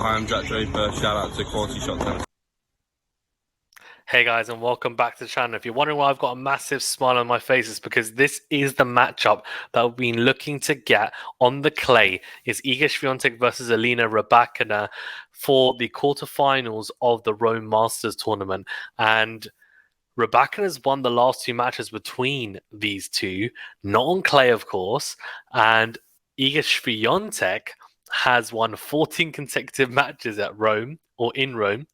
Hi, I'm Jack Draper. Shout out to QualityShot Tennis. Hey guys, and welcome back to the channel. If you're wondering why I've got a massive smile on my face, it's because this is the matchup that I've been looking to get on the clay. It's Iga Swiatek versus Alina Rybakina for the quarterfinals of the Rome Masters tournament. And Rybakina has won the last two matches between these two, not on clay, of course. And Iga Swiatek has won 14 consecutive matches at Rome or in Rome,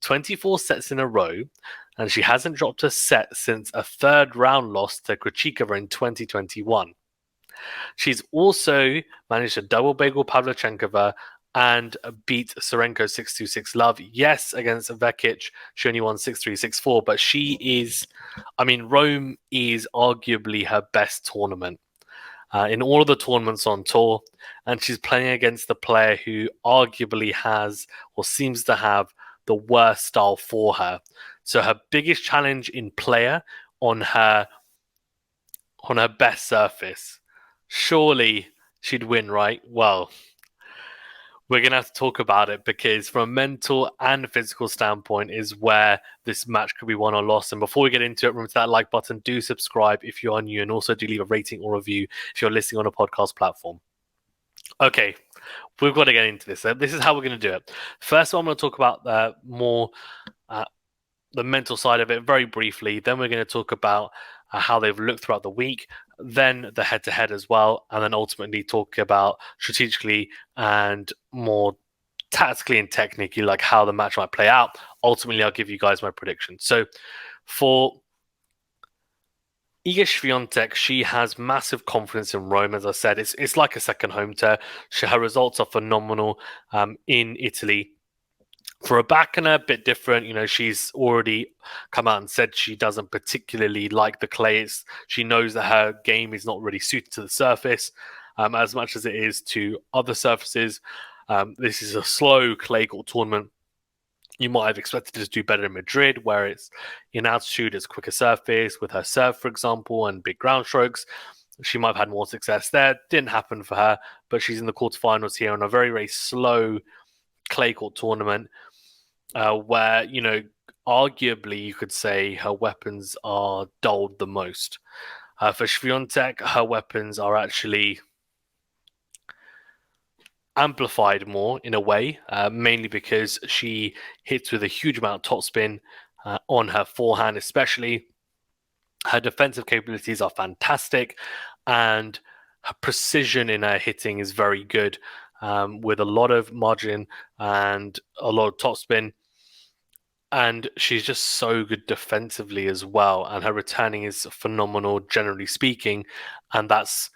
24 sets in a row, and she hasn't dropped a set since a third round loss to Krejcikova in 2021. She's also managed to double bagel Pavlyuchenkova and beat Serenko 6-2, 6-love. Yes, against Vekic, she only won 6-3, 6-4, but Rome is arguably her best tournament. In all of the tournaments on tour, and she's playing against the player who arguably has or seems to have the worst style for her. So her biggest challenge in player on her best surface. Surely she'd win, right? Well, we're going to have to talk about it because from a mental and physical standpoint is where this match could be won or lost. And before we get into it, remember that like button, do subscribe if you are new, and also do leave a rating or review if you're listening on a podcast platform. Okay, we've got to get into this. This is how we're going to do it. First, I'm going to talk about the mental side of it very briefly. Then we're going to talk about how they've looked throughout the week, then the head-to-head as well, and then ultimately talk about strategically and more tactically and technically, like how the match might play out. Ultimately, I'll give you guys my predictions. So for Iga Swiatek, she has massive confidence in Rome. As I said, it's like a second home to her. Her results are phenomenal in Italy. For Rybakina, a bit different. You know, she's already come out and said she doesn't particularly like the clay. She knows that her game is not really suited to the surface as much as it is to other surfaces. This is a slow clay court tournament. You might have expected her to do better in Madrid, where it's in altitude, it's quicker surface with her serve, for example, and big ground strokes. She might have had more success there. Didn't happen for her, but she's in the quarterfinals here on a very, very slow clay court tournament where, you know, arguably you could say her weapons are dulled the most. For Swiatek, her weapons are actually amplified more in a way, mainly because she hits with a huge amount of topspin on her forehand, especially. Her defensive capabilities are fantastic, and her precision in her hitting is very good, with a lot of margin and a lot of topspin. And she's just so good defensively as well, and her returning is phenomenal, generally speaking, and that's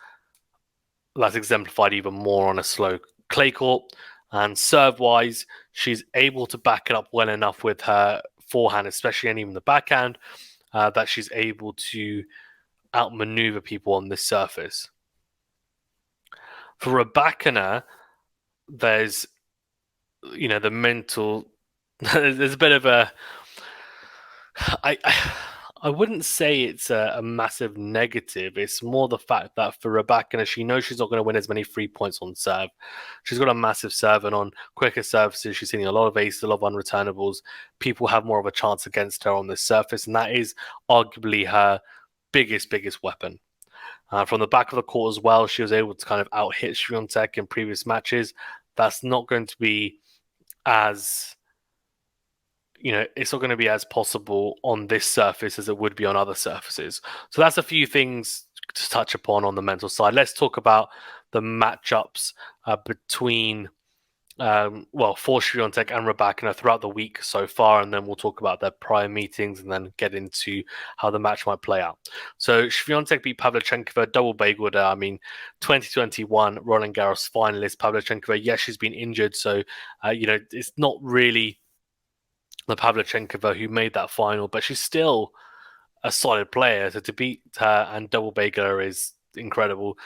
exemplified even more on a slow clay court. And serve-wise, she's able to back it up well enough with her forehand, especially, and even the backhand, that she's able to outmaneuver people on this surface. For Rybakina, there's, you know, the mental. There's a bit of a. I wouldn't say it's a massive negative. It's more the fact that for Rybakina, she knows she's not going to win as many free points on serve. She's got a massive serve, and on quicker surfaces, she's hitting a lot of aces, a lot of unreturnables. People have more of a chance against her on this surface, and that is arguably her biggest weapon. From the back of the court as well, she was able to kind of out-hit Swiatek in previous matches. That's not going to be as... You know, it's not going to be as possible on this surface as it would be on other surfaces. So that's a few things to touch upon on the mental side. Let's talk about the matchups between, for Swiatek and Rybakina throughout the week so far, and then we'll talk about their prior meetings and then get into how the match might play out. So Swiatek beat Pavlyuchenkova, double bageled her. 2021 Roland Garros finalist Pavlyuchenkova. Yes, she's been injured, so it's not really the Pavlyuchenkova who made that final, but she's still a solid player. So to beat her and double bagel her is incredible.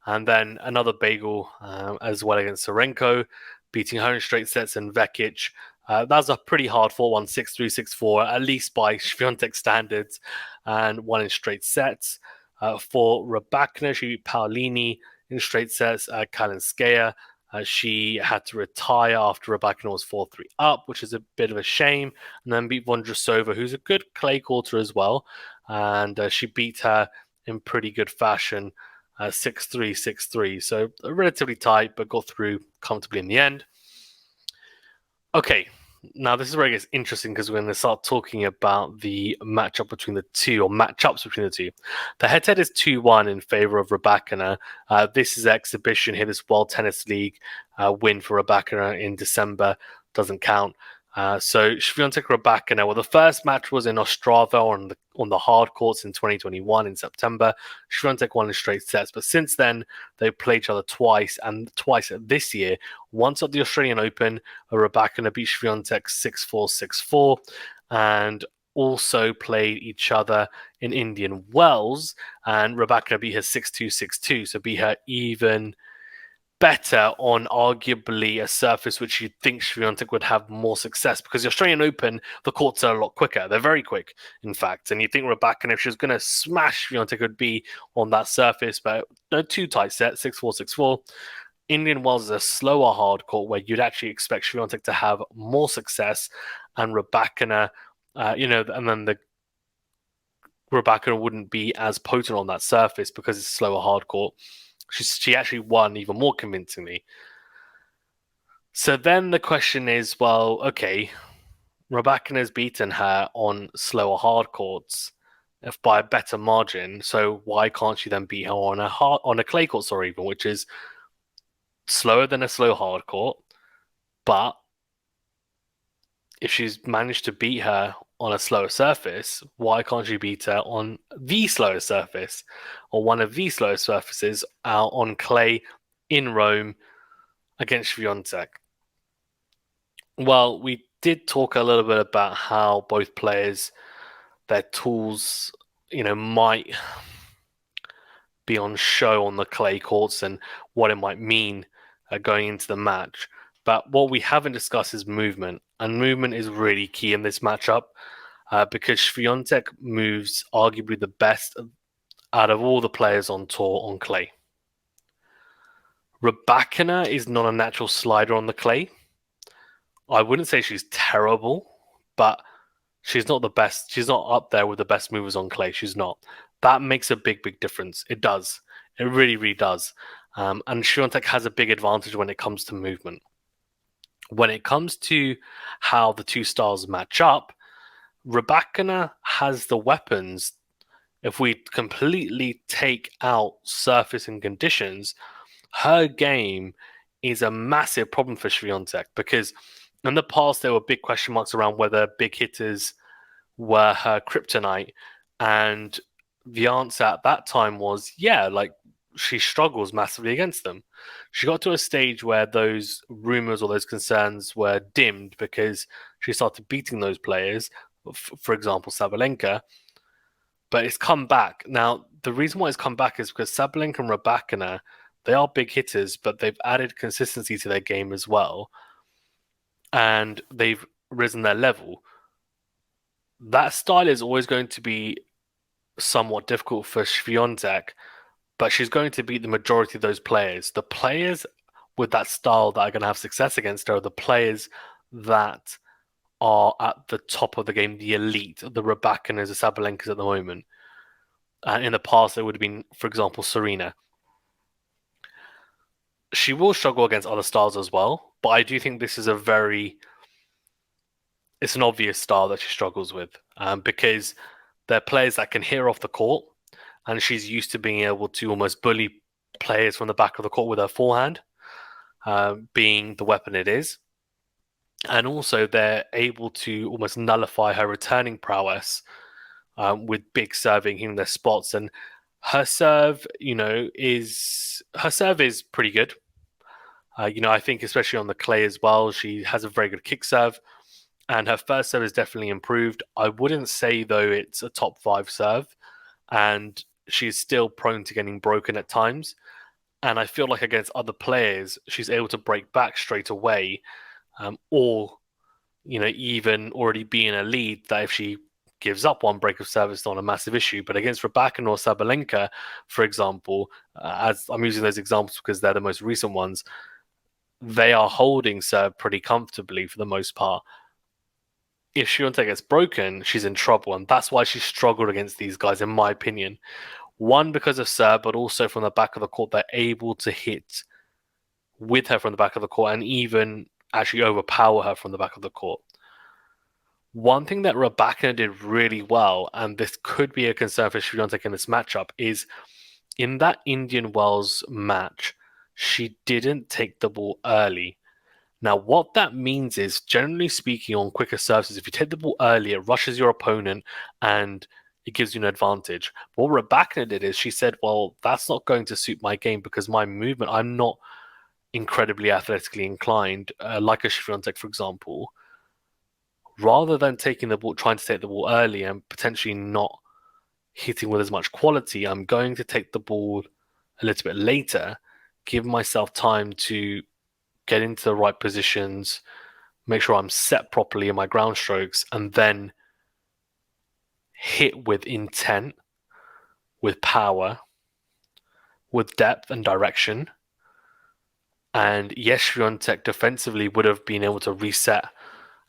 And then another bagel as well against Serenko, beating her in straight sets, and Vekic. That was a pretty hard 4-1, 6-3, 6-4, at least by Swiatek standards, and won in straight sets. For Rybakina, she beat Paolini in straight sets, Kalinskaya She had to retire after Rybakina was 4-3 up, which is a bit of a shame, and then beat Vondrasova, who's a good clay courter as well. And she beat her in pretty good fashion, 6-3, 6-3. So relatively tight, but got through comfortably in the end. Okay, now this is where it gets interesting because we're going to start talking about the matchup between the two, or matchups between the two. The head-to-head is 2-1 in favor of Rybakina. This is exhibition here, this World Tennis League win for Rybakina in December. Doesn't count. So Swiatek Rybakina, well, the first match was in Ostrava on the hard courts in 2021 in September. Swiatek won in straight sets, but since then they played each other twice, and twice this year. Once at the Australian Open, Rybakina beat Swiatek 6-4, 6-4, and also played each other in Indian Wells, and Rybakina beat her 6-2, 6-2, so beat her even better on arguably a surface which you'd think Swiatek would have more success, because the Australian Open, the courts are a lot quicker. They're very quick, in fact. And you think Rybakina, if she was going to smash Swiatek, would be on that surface, but no, too tight set, 6-4, 6-4. Indian Wells is a slower hard court where you'd actually expect Swiatek to have more success, and Rybakina, and then the Rybakina wouldn't be as potent on that surface because it's a slower hard court. She actually won even more convincingly. So then the question is, well, okay, Rybakina's beaten her on slower hard courts by a better margin. So why can't she then beat her on a clay court, even, which is slower than a slow hard court? But if she's managed to beat her on a slower surface, why can't she beat her on the slower surface, or one of the slower surfaces out on clay in Rome against Swiatek? Well, we did talk a little bit about how both players, their tools, might be on show on the clay courts and what it might mean going into the match. But what we haven't discussed is movement, and movement is really key in this matchup because Swiatek moves arguably the best out of all the players on tour on clay. Rybakina is not a natural slider on the clay. I wouldn't say she's terrible, but she's not the best. She's not up there with the best movers on clay. She's not. That makes a big, big difference. It does. It really, really does. And Swiatek has a big advantage when it comes to movement. When it comes to how the two styles match up, Rybakina has the weapons. If we completely take out surface and conditions, her game is a massive problem for Swiatek, because in the past there were big question marks around whether big hitters were her kryptonite, and the answer at that time was yeah, she struggles massively against them. She got to a stage where those rumors or those concerns were dimmed because she started beating those players, for example, Sabalenka, but it's come back. Now, the reason why it's come back is because Sabalenka and Rybakina, they are big hitters, but they've added consistency to their game as well, and they've risen their level. That style is always going to be somewhat difficult for Swiatek, but she's going to beat the majority of those players. The players with that style that are going to have success against her are the players that are at the top of the game, the elite, the Rybakinas, the Sabalenkas at the moment. And in the past, it would have been, for example, Serena. She will struggle against other styles as well, but I do think this is it's an obvious style that she struggles with, because they're players that can hit her off the court, and she's used to being able to almost bully players from the back of the court with her forehand, being the weapon it is. And also they're able to almost nullify her returning prowess with big serving, hitting their spots. And her serve, is pretty good. I think especially on the clay as well, she has a very good kick serve, and her first serve is definitely improved. I wouldn't say, though, it's a top 5 serve, and she's still prone to getting broken at times. And I feel like against other players, she's able to break back straight away, or even already be in a lead, that if she gives up one break of service, it's not a massive issue. But against Rybakina or Sabalenka, for example, as I'm using those examples because they're the most recent ones, they are holding serve pretty comfortably for the most part. If Swiatek gets broken, she's in trouble, and that's why she struggled against these guys, in my opinion. One, because of serve, but also from the back of the court, they're able to hit with her from the back of the court and even actually overpower her from the back of the court. One thing that Rybakina did really well, and this could be a concern for Swiatek in this matchup, is in that Indian Wells match, she didn't take the ball early. Now, what that means is, generally speaking, on quicker services, if you take the ball early, it rushes your opponent and it gives you an advantage. But what Rybakina did is she said, well, that's not going to suit my game because my movement, I'm not incredibly athletically inclined, like a Swiatek, for example. Rather than taking the ball, trying to take the ball early and potentially not hitting with as much quality, I'm going to take the ball a little bit later, give myself time to get into the right positions, make sure I'm set properly in my ground strokes, and then hit with intent, with power, with depth and direction. And yes, Swiatek defensively would have been able to reset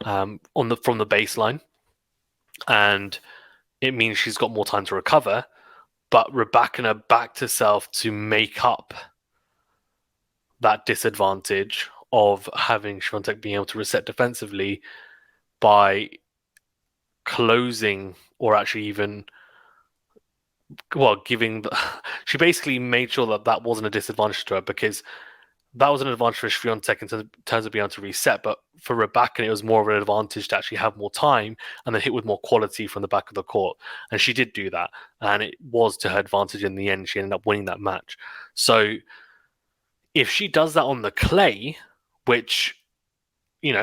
from the baseline, and it means she's got more time to recover. But Rybakina backed herself to make up that disadvantage of having Swiatek being able to reset defensively by closing or actually even giving she basically made sure that that wasn't a disadvantage to her, because that was an advantage for Swiatek in terms of being able to reset, but for Rybakina it was more of an advantage to actually have more time and then hit with more quality from the back of the court, and she did do that, and it was to her advantage in the end. She ended up winning that match. So if she does that on the clay, which you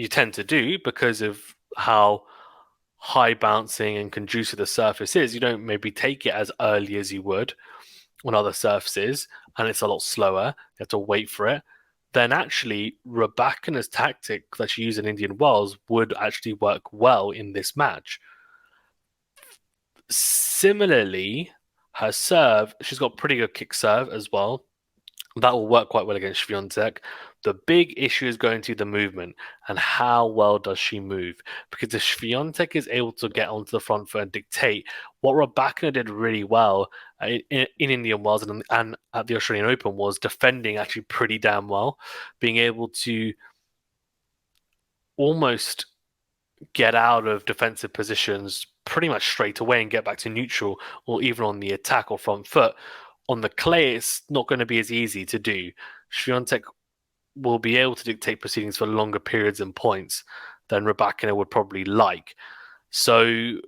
tend to do because of how high bouncing and conducive the surface is, you don't maybe take it as early as you would on other surfaces, and it's a lot slower, you have to wait for it, then actually Rybakina's tactic that she used in Indian Wells would actually work well in this match. Similarly, her serve, she's got pretty good kick serve as well. That will work quite well against Swiatek. The big issue is going to the movement and how well does she move. Because if Swiatek is able to get onto the front foot and dictate, what Rybakina did really well in Indian Wells and at the Australian Open was defending actually pretty damn well, being able to almost get out of defensive positions pretty much straight away and get back to neutral or even on the attack or front foot. On the clay, it's not going to be as easy to do. Swiatek will be able to dictate proceedings for longer periods and points than Rybakina would probably like. So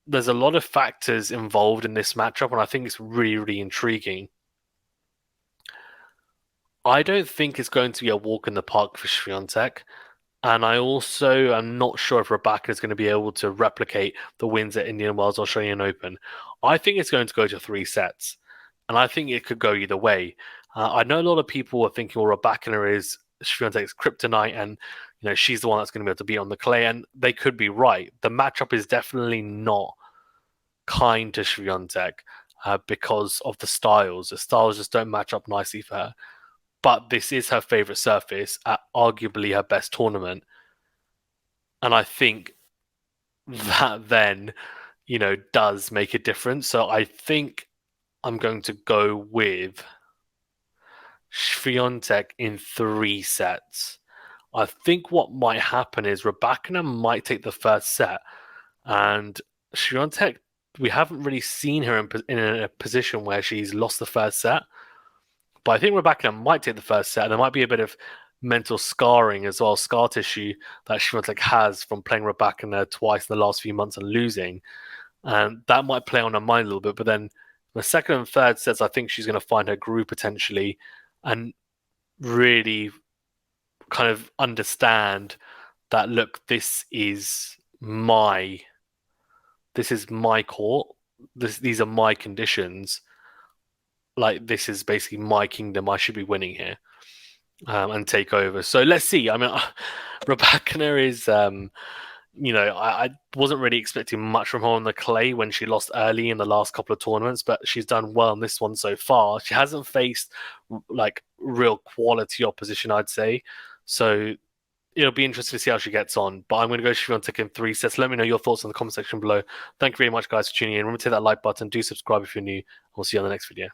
there's a lot of factors involved in this matchup, and I think it's really, really intriguing. I don't think it's going to be a walk in the park for Swiatek, and I also am not sure if Rybakina is going to be able to replicate the wins at Indian Wells or Australian Open. I think it's going to go to 3 sets, and I think it could go either way. I know a lot of people are thinking, well, Rybakina is Swiatek's kryptonite, and she's the one that's going to be able to beat on the clay, and they could be right. The matchup is definitely not kind to Swiatek because of the styles. The styles just don't match up nicely for her. But this is her favorite surface at arguably her best tournament, and I think that then does make a difference. So I think I'm going to go with Swiatek in 3 sets. I think what might happen is Rybakina might take the first set, and Swiatek, we haven't really seen her in a position where she's lost the first set. But I think Rybakina might take the first set. There might be a bit of mental scarring as well, scar tissue that Swiatek has from playing Rybakina twice in the last few months and losing. And that might play on her mind a little bit. But then the second and third sets, I think she's going to find her groove potentially and really kind of understand that, look, this is my court. These are my conditions. Like, this is basically my kingdom. I should be winning here and take over. So let's see. I mean, Rybakina is I wasn't really expecting much from her on the clay when she lost early in the last couple of tournaments, but she's done well in this one so far. She hasn't faced like real quality opposition, I'd say. So it'll be interesting to see how she gets on. But I'm going to go Swiatek in 3 sets. Let me know your thoughts in the comment section below. Thank you very much, guys, for tuning in. Remember to hit that like button. Do subscribe if you're new. We'll see you on the next video.